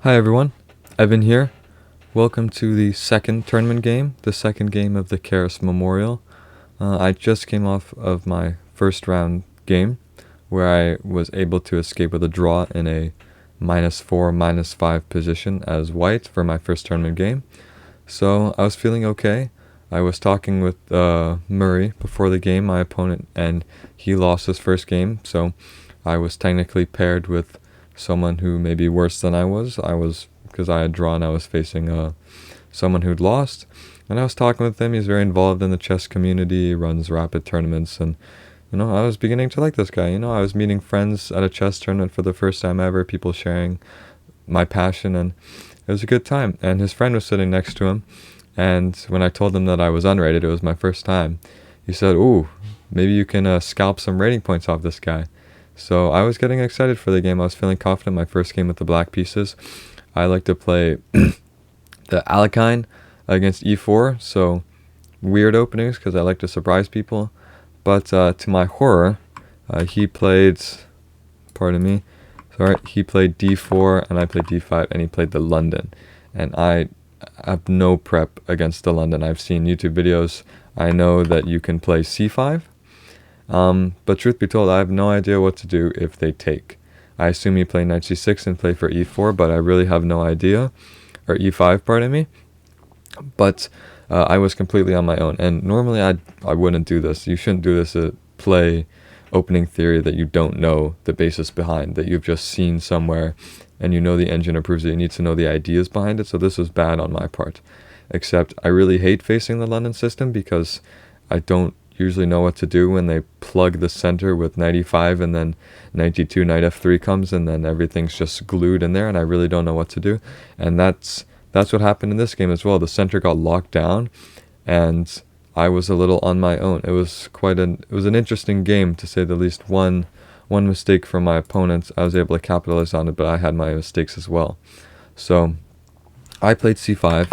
Hi everyone, Evan here. Welcome to the second tournament game, the second game of the Keres Memorial. I just came off of my first round game where I was able to escape with a draw in a -4, -5 position as white for my first tournament game. So I was feeling okay. I was talking with Murray before the game, my opponent, and he lost his first game, so I was technically paired with someone who may be worse than I was. Because I had drawn, I was facing someone who'd lost, and I was talking with him. He's very involved in the chess community, runs rapid tournaments, and I was beginning to like this guy. I was meeting friends at a chess tournament for the first time ever, people sharing my passion, and it was a good time. And his friend was sitting next to him, and when I told him that I was unrated, it was my first time, he said, "Ooh, maybe you can scalp some rating points off this guy." So I was getting excited for the game. I was feeling confident. My first game with the black pieces. I like to play the Alekhine against e4, so weird openings because I like to surprise people. But to my horror, he played, he played d4 and I played d5, and he played the London. And I have no prep against the London. I've seen YouTube videos. I know that you can play c5. But truth be told, I have no idea what to do if they take. I assume you play knight c6 and play for e4, but I really have no idea. Or e5, pardon me. But I was completely on my own. And normally I wouldn't do this. You shouldn't do this to play opening theory that you don't know the basis behind, that you've just seen somewhere and you know the engine approves it. You need to know the ideas behind it. So this was bad on my part. Except I really hate facing the London system because I don't usually know what to do when they plug the center with knight e5 and then knight d2, knight f3 comes, and then everything's just glued in there, and I really don't know what to do. And that's what happened in this game as well. The center got locked down, and I was a little on my own. It was an interesting game, to say the least. One mistake from my opponents, I was able to capitalize on it, but I had my mistakes as well. So I played c5.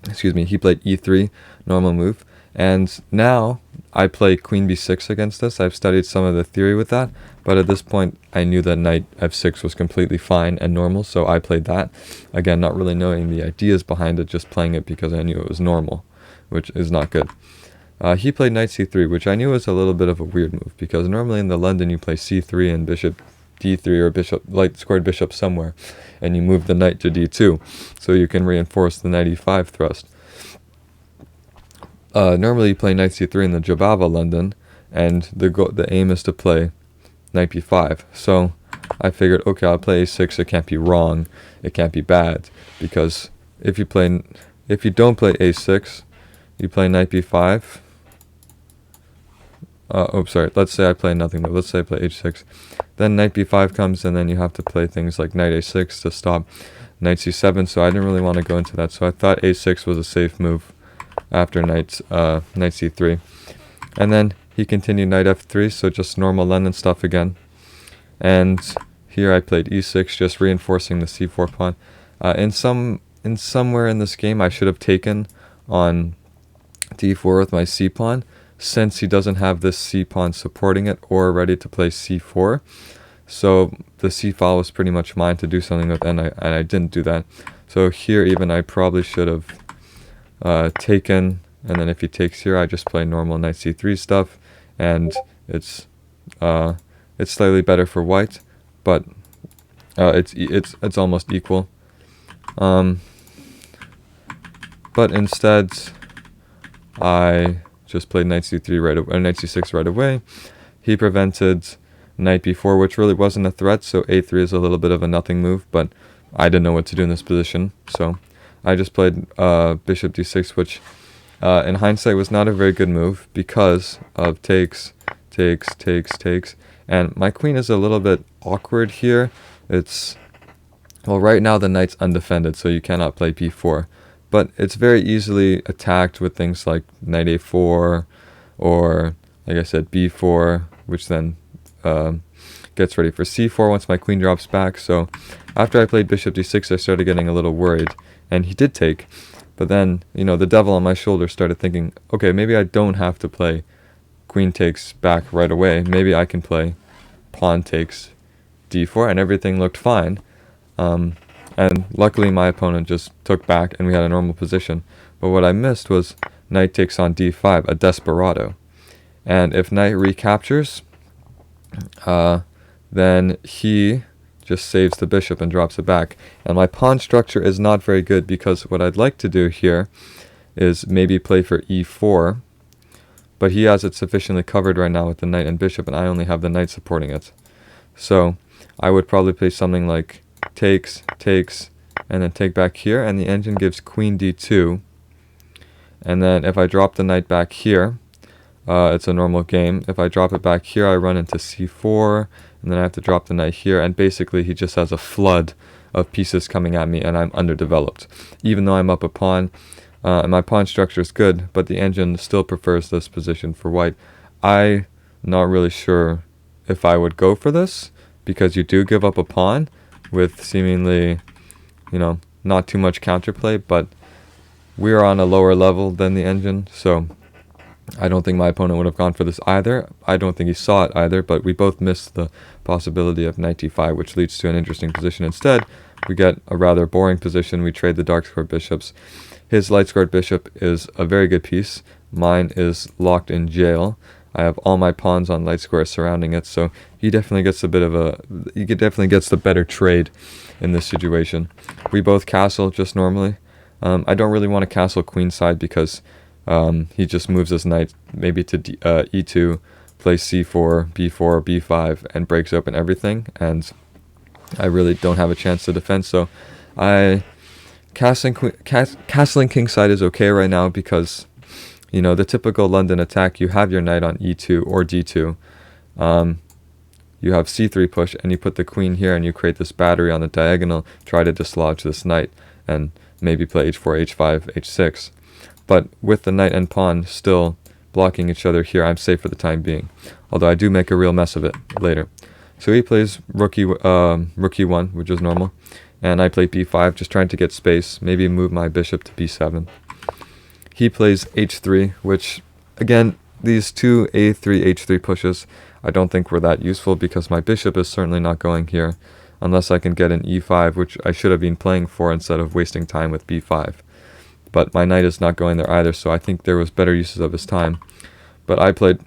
Excuse me, he played e3, normal move. And now I play queen b6 against this. I've studied some of the theory with that, but at this point I knew that knight f6 was completely fine and normal, so I played that. Again, not really knowing the ideas behind it, just playing it because I knew it was normal, which is not good. He played knight c3, which I knew was a little bit of a weird move, because normally in the London you play c3 and bishop d3 or bishop light squared bishop somewhere, and you move the knight to d2, so you can reinforce the knight e5 thrust. Normally you play knight c3 in the Jabava London, and the aim is to play knight b5. So I figured, okay, I'll play a6. It can't be wrong. It can't be bad, because if you don't play a6, you play knight b5. Let's say I play nothing, but let's say I play h6. Then knight b5 comes, and then you have to play things like knight a6 to stop knight c7. So I didn't really want to go into that. So I thought a6 was a safe move after knight c3, and then he continued knight f3, so just normal London stuff again. And here I played e6, just reinforcing the c4 pawn. Somewhere in this game I should have taken on d4 with my c pawn, since he doesn't have this c pawn supporting it or ready to play c4. So the c file was pretty much mine to do something with, and I didn't do that. So here even I probably should have taken, and then if he takes here, I just play normal knight c3 stuff, and it's slightly better for white, but it's almost equal. But instead, I just played knight c3 right away, or knight c6 right away. He prevented knight b4, which really wasn't a threat, so a3 is a little bit of a nothing move, but I didn't know what to do in this position, so I just played bishop d6, which in hindsight was not a very good move because of takes, and my queen is a little bit awkward here. Right now the knight's undefended, so you cannot play b4, but it's very easily attacked with things like knight a4, or like I said, b4, which then gets ready for c4 once my queen drops back. So after I played bishop d6, I started getting a little worried, and he did take, but then, the devil on my shoulder started thinking, okay, maybe I don't have to play queen takes back right away. Maybe I can play pawn takes d4, and everything looked fine. And luckily my opponent just took back and we had a normal position. But what I missed was knight takes on d5, a desperado. And if knight recaptures, then he just saves the bishop and drops it back. And my pawn structure is not very good, because what I'd like to do here is maybe play for e4, but he has it sufficiently covered right now with the knight and bishop, and I only have the knight supporting it. So I would probably play something like takes, takes, and then take back here, and the engine gives queen d2. And then if I drop the knight back here, it's a normal game. If I drop it back here, I run into c4, and then I have to drop the knight here, and basically he just has a flood of pieces coming at me, and I'm underdeveloped. Even though I'm up a pawn, and my pawn structure is good, but the engine still prefers this position for white. I'm not really sure if I would go for this, because you do give up a pawn with seemingly, not too much counterplay, but we're on a lower level than the engine, so I don't think my opponent would have gone for this either. I don't think he saw it either, but we both missed the possibility of knight d5, which leads to an interesting position. Instead, we get a rather boring position. We trade the dark-squared bishops. His light-squared bishop is a very good piece. Mine is locked in jail. I have all my pawns on light squares surrounding it, so he definitely gets the better trade in this situation. We both castle just normally. I don't really want to castle queenside, because he just moves his knight maybe to e2, plays c4, b4, b5, and breaks open everything, and I really don't have a chance to defend. So castling kingside is okay right now, because the typical London attack, you have your knight on e2 or d2. You have c3 push, and you put the queen here, and you create this battery on the diagonal, try to dislodge this knight, and maybe play h4, h5, h6. But with the knight and pawn still blocking each other here, I'm safe for the time being. Although I do make a real mess of it later. So he plays rook e1, which is normal. And I play b5, just trying to get space, maybe move my bishop to b7. He plays h3, which, again, these two a3, h3 pushes, I don't think were that useful, because my bishop is certainly not going here, unless I can get an e5, which I should have been playing for instead of wasting time with b5. But my knight is not going there either, so I think there was better uses of his time. But I played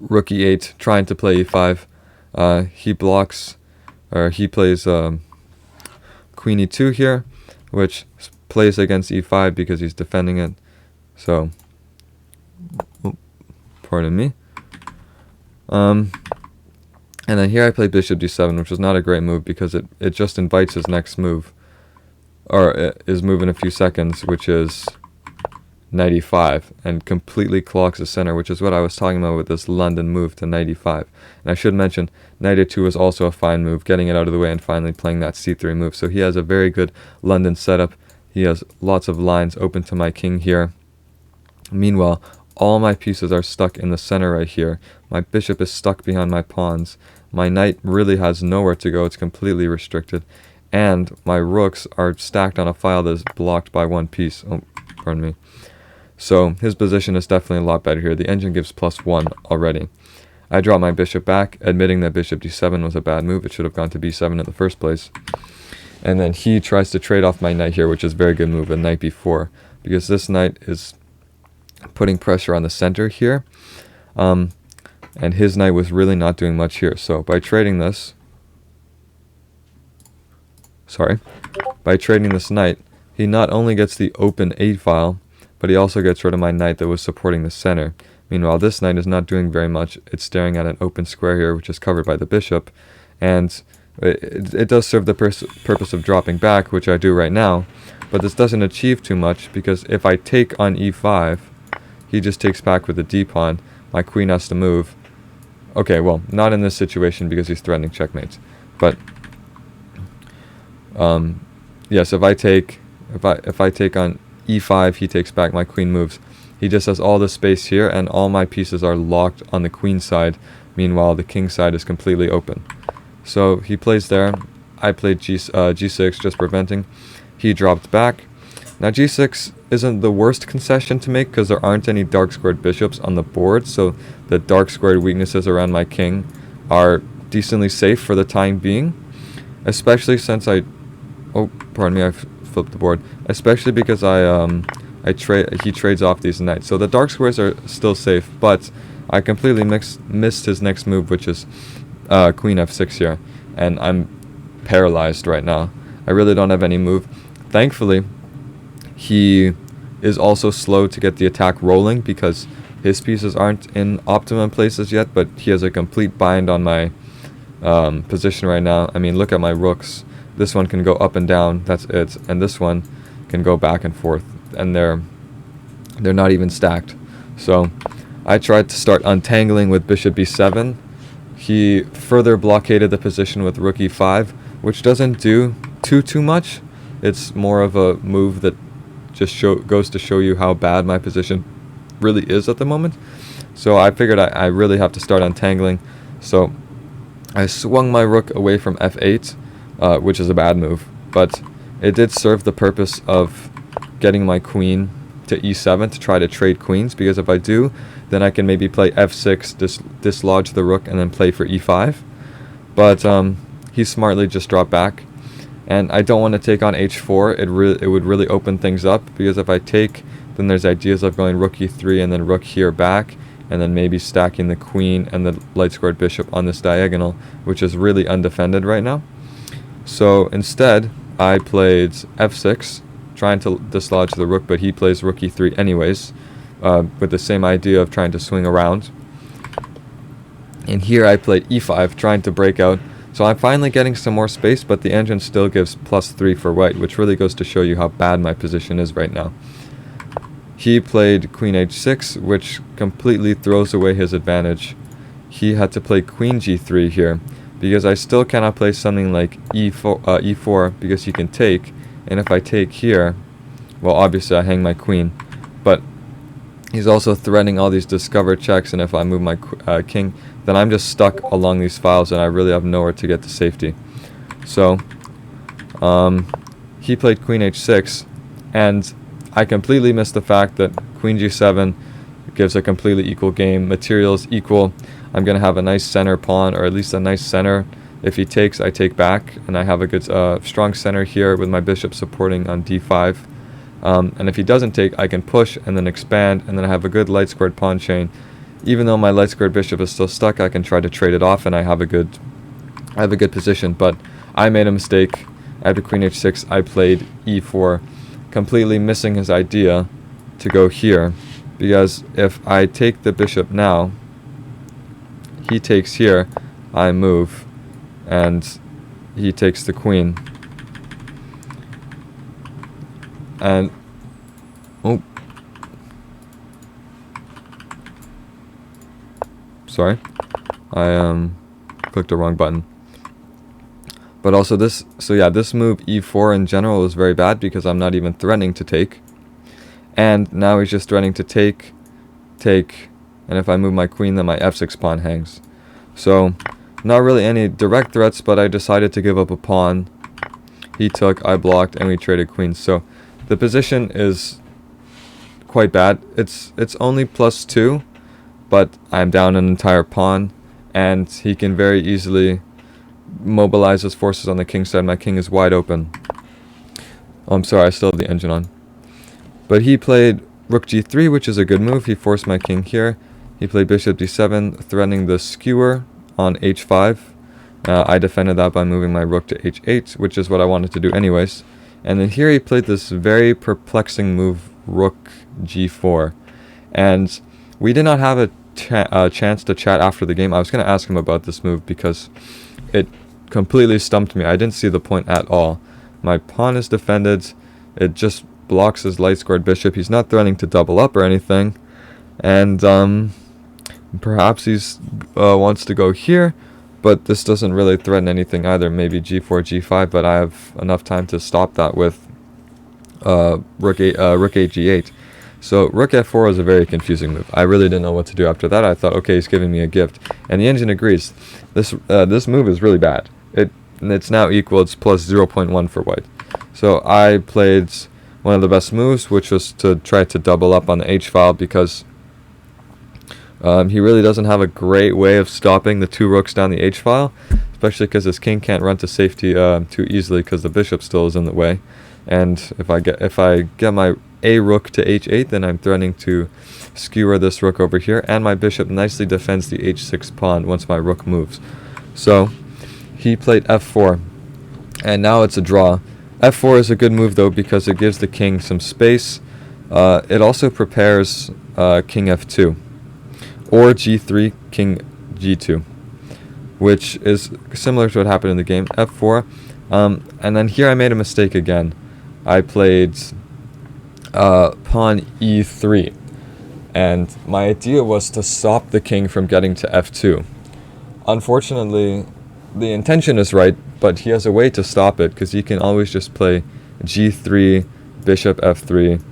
rook e8, trying to play e5. He plays queen e2 here, which plays against e5 because he's defending it. So, pardon me. And then here I play bishop d7, which was not a great move, because it just invites his next move, or his move in a few seconds, which is knight e5, and completely clocks the center, which is what I was talking about with this London move to knight e5. And I should mention, knight e2 is also a fine move, getting it out of the way and finally playing that c3 move. So he has a very good London setup. He has lots of lines open to my king here. Meanwhile, all my pieces are stuck in the center right here. My bishop is stuck behind my pawns. My knight really has nowhere to go. It's completely restricted. And my rooks are stacked on a file that is blocked by one piece. Oh, pardon me. So his position is definitely a lot better here. The engine gives +1 already. I drop my bishop back, admitting that bishop d7 was a bad move. It should have gone to b7 in the first place. And then he tries to trade off my knight here, which is a very good move, a knight b4, because this knight is putting pressure on the center here. And his knight was really not doing much here. So by trading this knight, he not only gets the open a file, but he also gets rid of my knight that was supporting the center. Meanwhile, this knight is not doing very much. It's staring at an open square here, which is covered by the bishop, and it does serve the purpose of dropping back, which I do right now, but this doesn't achieve too much, because if I take on e5, he just takes back with the d-pawn. My queen has to move. Okay, well, not in this situation, because he's threatening checkmate. But yes, if I take on e5, he takes back, my queen moves. He just has all this space here, and all my pieces are locked on the queen side. Meanwhile, the king side is completely open. So he plays there. I played g6, just preventing. He dropped back. Now g6 isn't the worst concession to make, because there aren't any dark squared bishops on the board, so the dark squared weaknesses around my king are decently safe for the time being, especially since I Oh, pardon me, I flipped the board. Especially because he trades off these knights. So the dark squares are still safe, but I completely missed his next move, which is queen f6 here. And I'm paralyzed right now. I really don't have any move. Thankfully, he is also slow to get the attack rolling because his pieces aren't in optimum places yet, but he has a complete bind on my position right now. I mean, look at my rooks. This one can go up and down, that's it, and this one can go back and forth, and they're not even stacked. So I tried to start untangling with bishop b7. He further blockaded the position with rook e5, which doesn't do too much. It's more of a move that just goes to show you how bad my position really is at the moment. So I figured I really have to start untangling. So I swung my rook away from f8, which is a bad move, but it did serve the purpose of getting my queen to e7 to try to trade queens, because if I do, then I can maybe play f6, dislodge the rook, and then play for e5. But he smartly just dropped back, and I don't want to take on h4. It would really open things up, because if I take, then there's ideas of going rook e3 and then rook here back, and then maybe stacking the queen and the light squared bishop on this diagonal, which is really undefended right now. So instead, I played f6, trying to dislodge the rook, but he plays rook e3 anyways, with the same idea of trying to swing around. And here I played e5, trying to break out. So I'm finally getting some more space, but the engine still gives +3 for white, which really goes to show you how bad my position is right now. He played queen h6, which completely throws away his advantage. He had to play queen g3 here, because I still cannot play something like e4 because he can take, and if I take here, well, obviously I hang my queen, but he's also threatening all these discover checks, and if I move my king, then I'm just stuck along these files, and I really have nowhere to get to safety. So he played queen h6, and I completely missed the fact that queen g7 gives a completely equal game. Materials equal. I'm going to have a nice center pawn, or at least a nice center. If he takes, I take back, and I have a good strong center here with my bishop supporting on d5. And if he doesn't take, I can push and then expand, and then I have a good light squared pawn chain. Even though my light squared bishop is still stuck, I can try to trade it off, and I have a good position. But I made a mistake. After queen h6, I played e4, completely missing his idea to go here, because if I take the bishop now, he takes here, I move, and he takes the queen. And oh, sorry, I clicked the wrong button. But also this move e4 in general is very bad, because I'm not even threatening to take, and now he's just threatening to take, and if I move my queen, then my f6 pawn hangs. So not really any direct threats, but I decided to give up a pawn. He took, I blocked, and we traded queens. So the position is quite bad. It's only +2, but I'm down an entire pawn, and he can very easily mobilize his forces on the king side. My king is wide open. Oh, I'm sorry, I still have the engine on. But he played rook g3, which is a good move. He forced my king here. He played bishop d7, threatening the skewer on h5. I defended that by moving my rook to h8, which is what I wanted to do anyways. And then here he played this very perplexing move, rook g4. And we did not have a chance to chat after the game. I was going to ask him about this move, because it completely stumped me. I didn't see the point at all. My pawn is defended. It just blocks his light squared bishop. He's not threatening to double up or anything. And perhaps he's wants to go here, but this doesn't really threaten anything either. Maybe g4, g5, but I have enough time to stop that with rook a g8. So rook f4 is a very confusing move. I really didn't know what to do after that. I thought, okay, he's giving me a gift, and the engine agrees. This move is really bad. It's now equal. It's +0.1 for white. So I played one of the best moves, which was to try to double up on the h file, because he really doesn't have a great way of stopping the two rooks down the h file. especially because his king can't run to safety too easily because the bishop still is in the way. And if I get my a rook to h8, then I'm threatening to skewer this rook over here, and my bishop nicely defends the h6 pawn once my rook moves. So he played f4, and now it's a draw. f4 is a good move though because it gives the king some space. It also prepares king f2 or g3, king g2, which is similar to what happened in the game. f4, and then here I made a mistake again. I played pawn e3, and my idea was to stop the king from getting to f2. Unfortunately, the intention is right, but he has a way to stop it, because he can always just play g3, bishop f3,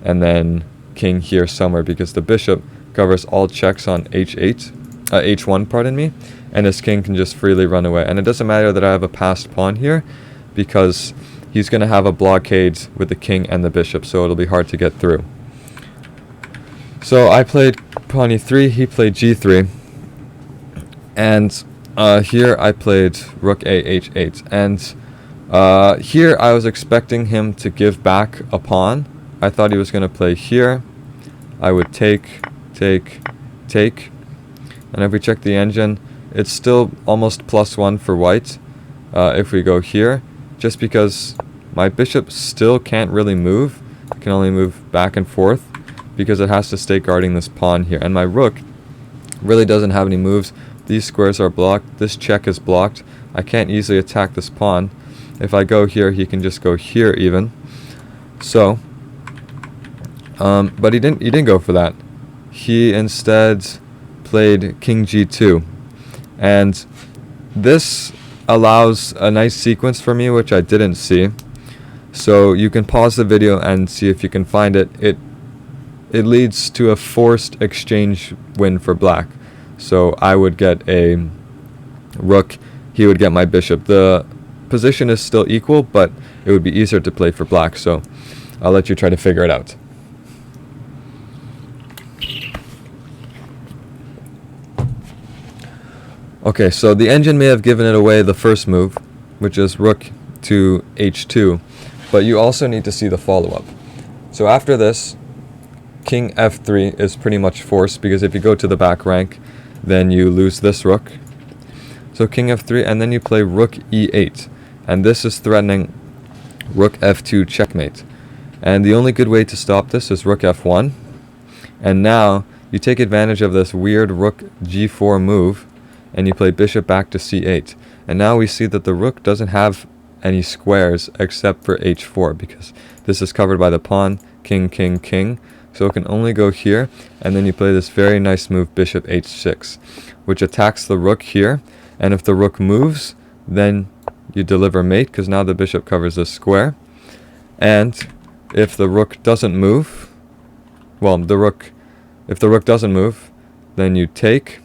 and then king here somewhere, because the bishop covers all checks on h1, pardon me, and his king can just freely run away. And it doesn't matter that I have a passed pawn here, because he's going to have a blockade with the king and the bishop, so it'll be hard to get through. So I played pawn e3, he played g3, and here I played rook a h8, and here I was expecting him to give back a pawn. I thought he was going to play here. I would take, and if we check the engine, it's still almost +1 for white if we go here, just because my bishop still can't really move. It can only move back and forth because it has to stay guarding this pawn here, and my rook really doesn't have any moves. These squares are blocked, this check is blocked, I can't easily attack this pawn. If I go here, he can just go here even. So but he didn't go for that. He instead played king g2, and this allows a nice sequence for me, which I didn't see. So you can pause the video and see if you can find it. It leads to a forced exchange win for black. So I would get a rook, he would get my bishop. The position is still equal, but it would be easier to play for black, so I'll let you try to figure it out. Okay, so the engine may have given it away the first move, which is rook to h2, but you also need to see the follow-up. So after this, king f3 is pretty much forced, because if you go to the back rank, then you lose this rook. So king f3, and then you play rook e8, and this is threatening rook f2 checkmate. And the only good way to stop this is rook f1, and now you take advantage of this weird rook g4 move, and you play bishop back to c8. And now we see that the rook doesn't have any squares except for h4, because this is covered by the pawn, king, king, king. So it can only go here, and then you play this very nice move, bishop h6, which attacks the rook here. And if the rook moves, then you deliver mate, because now the bishop covers this square. And if the rook doesn't move, well, if the rook doesn't move, then you take,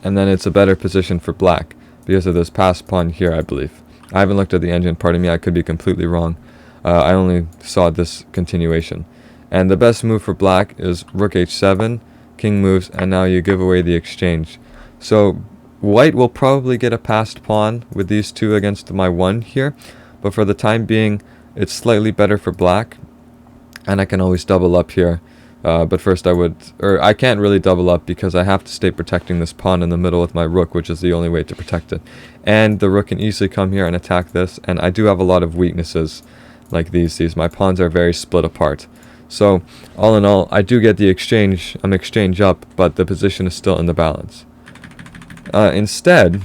and then it's a better position for black because of this passed pawn here, I believe. I haven't looked at the engine, pardon me, I could be completely wrong. I only saw this continuation. And the best move for black is rook h7, king moves, and now you give away the exchange. So white will probably get a passed pawn with these two against my one here, but for the time being, it's slightly better for black, and I can always double up here. But first I can't really double up because I have to stay protecting this pawn in the middle with my rook, which is the only way to protect it. And the rook can easily come here and attack this, and I do have a lot of weaknesses like these. My pawns are very split apart. So all in all, I do get the exchange, exchange up, but the position is still in the balance. Instead,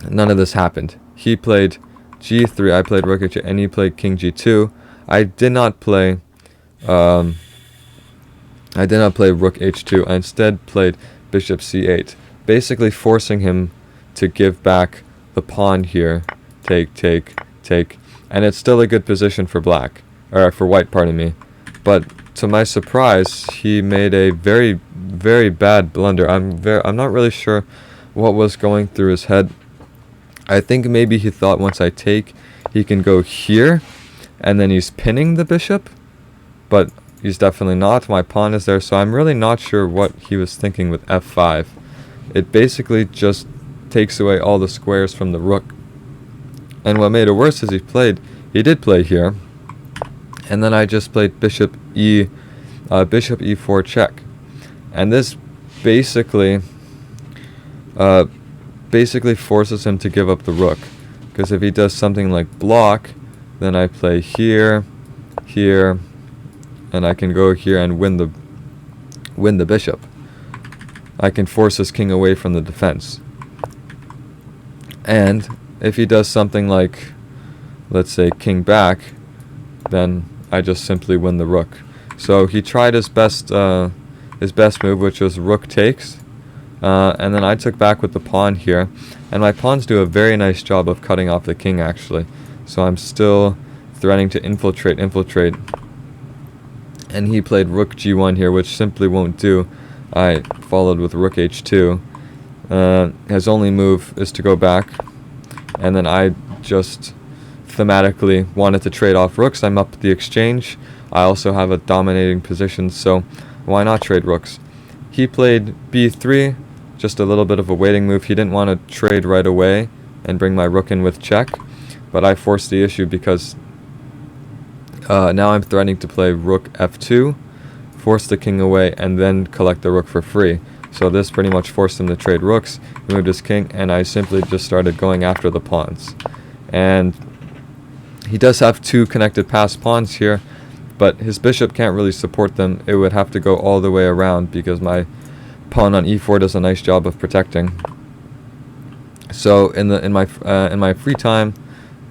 none of this happened. He played g3, I played rook h8, and he played king g2. I did not play rook h2. I instead played bishop c8, basically forcing him to give back the pawn here. Take, and it's still a good position for black, or for white, pardon me. But to my surprise, he made a very, very bad blunder. I'm not really sure what was going through his head. I think maybe he thought once I take, he can go here, and then he's pinning the bishop, but he's definitely not. My pawn is there, so I'm really not sure what he was thinking with f5. it basically just takes away all the squares from the rook. And what made it worse is he did play here, and then I just played bishop e4 check, and this basically forces him to give up the rook, because if he does something like block, then I play here, and I can go here and win the bishop. I can force his king away from the defense. And if he does something like, let's say, king back, then I just simply win the rook. So he tried his best move, which was rook takes, and then I took back with the pawn here, and my pawns do a very nice job of cutting off the king, actually. So I'm still threatening to infiltrate, and he played rook g1 here, which simply won't do. I followed with rook h2. His only move is to go back, and then I just thematically wanted to trade off rooks. I'm up the exchange. I also have a dominating position, so why not trade rooks? He played b3, just a little bit of a waiting move. He didn't want to trade right away and bring my rook in with check, but I forced the issue because now I'm threatening to play rook f2, force the king away, and then collect the rook for free. So this pretty much forced him to trade rooks. He moved his king, and I simply just started going after the pawns. And he does have two connected passed pawns here, but his bishop can't really support them. It would have to go all the way around because my pawn on e4 does a nice job of protecting. So in my free time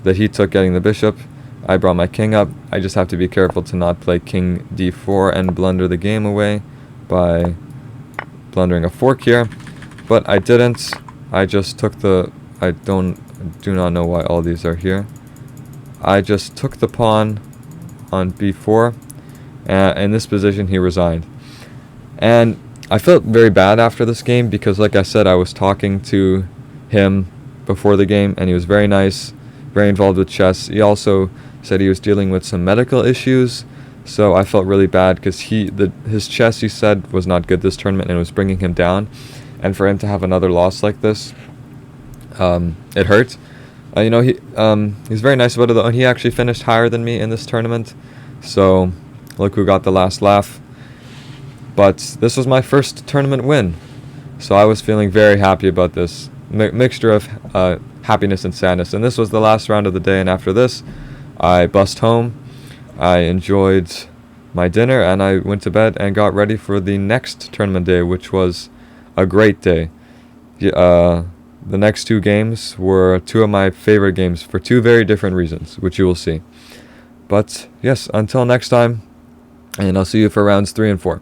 that he took getting the bishop, I brought my king up. I just have to be careful to not play king d4 and blunder the game away by blundering a fork here. But I didn't. I just took the... I do not know why all these are here. I just took the pawn on b4. In this position, he resigned. And I felt very bad after this game because, like I said, I was talking to him before the game, and he was very nice, very involved with chess. He also said he was dealing with some medical issues, so I felt really bad because his chess, he said, was not good this tournament and it was bringing him down. And for him to have another loss like this, it hurt. He's very nice about it though, and he actually finished higher than me in this tournament. So look who got the last laugh. But this was my first tournament win, so I was feeling very happy about this mixture of happiness and sadness. And this was the last round of the day, and after this I bussed home. I enjoyed my dinner and I went to bed and got ready for the next tournament day, which was a great day. The next two games were two of my favorite games for two very different reasons, which you will see. But yes, until next time, and I'll see you for rounds 3 and 4.